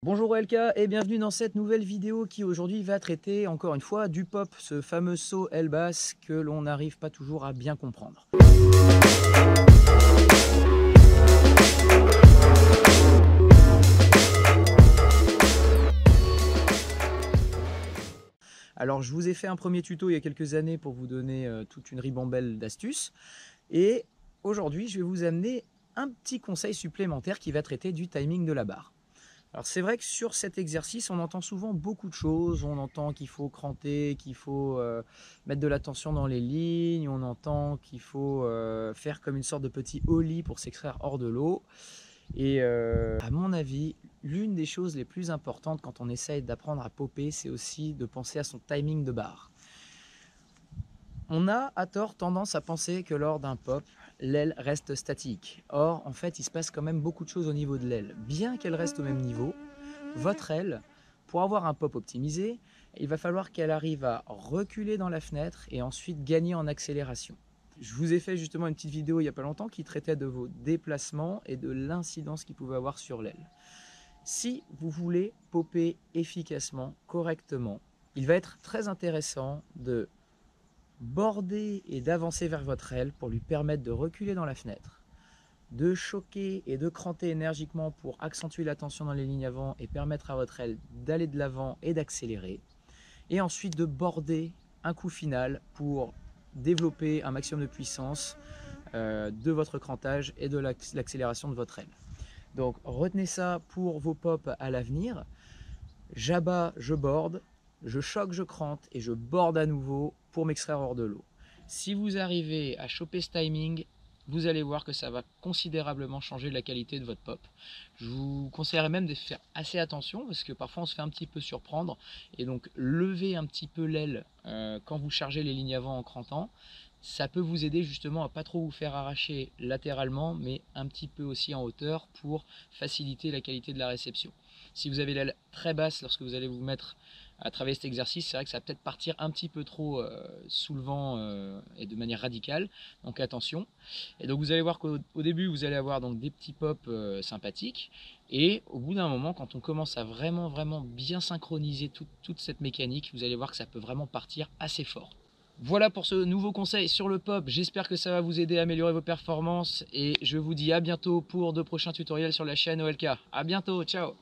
Bonjour OLK et bienvenue dans cette nouvelle vidéo qui aujourd'hui va traiter encore une fois du pop, ce fameux saut aile basse que l'on n'arrive pas toujours à bien comprendre. Alors je vous ai fait un premier tuto il y a quelques années pour vous donner toute une ribambelle d'astuces et aujourd'hui je vais vous amener un petit conseil supplémentaire qui va traiter du timing de la barre. Alors c'est vrai que sur cet exercice, on entend souvent beaucoup de choses. On entend qu'il faut cranter, qu'il faut mettre de la tension dans les lignes. On entend qu'il faut faire comme une sorte de petit ollie pour s'extraire hors de l'eau. Et à mon avis, l'une des choses les plus importantes quand on essaye d'apprendre à popper, c'est aussi de penser à son timing de barre. On a à tort tendance à penser que lors d'un pop, l'aile reste statique. Or, en fait, il se passe quand même beaucoup de choses au niveau de l'aile. Bien qu'elle reste au même niveau, votre aile, pour avoir un pop optimisé, il va falloir qu'elle arrive à reculer dans la fenêtre et ensuite gagner en accélération. Je vous ai fait justement une petite vidéo il n'y a pas longtemps qui traitait de vos déplacements et de l'incidence qu'ils pouvaient avoir sur l'aile. Si vous voulez popper efficacement, correctement, il va être très intéressant de border et d'avancer vers votre aile pour lui permettre de reculer dans la fenêtre, de choquer et de cranter énergiquement pour accentuer la tension dans les lignes avant et permettre à votre aile d'aller de l'avant et d'accélérer, et ensuite de border un coup final pour développer un maximum de puissance de votre crantage et de l'accélération de votre aile. Donc retenez ça pour vos pops à l'avenir. J'abats, je borde, je choque, je crante et je borde à nouveau pour m'extraire hors de l'eau. Si vous arrivez à choper ce timing, vous allez voir que ça va considérablement changer la qualité de votre pop. Je vous conseillerais même de faire assez attention parce que parfois on se fait un petit peu surprendre et donc lever un petit peu l'aile quand vous chargez les lignes avant en crantant, ça peut vous aider justement à pas trop vous faire arracher latéralement mais un petit peu aussi en hauteur pour faciliter la qualité de la réception. Si vous avez l'aile très basse lorsque vous allez vous mettre à travailler cet exercice, c'est vrai que ça va peut-être partir un petit peu trop sous le vent et de manière radicale, donc attention. Et donc vous allez voir qu'au début vous allez avoir donc des petits pops sympathiques et au bout d'un moment quand on commence à vraiment bien synchroniser toute cette mécanique, vous allez voir que ça peut vraiment partir assez fort. Voilà pour ce nouveau conseil sur le pop, j'espère que ça va vous aider à améliorer vos performances et je vous dis à bientôt pour de prochains tutoriels sur la chaîne OLK. À bientôt, ciao.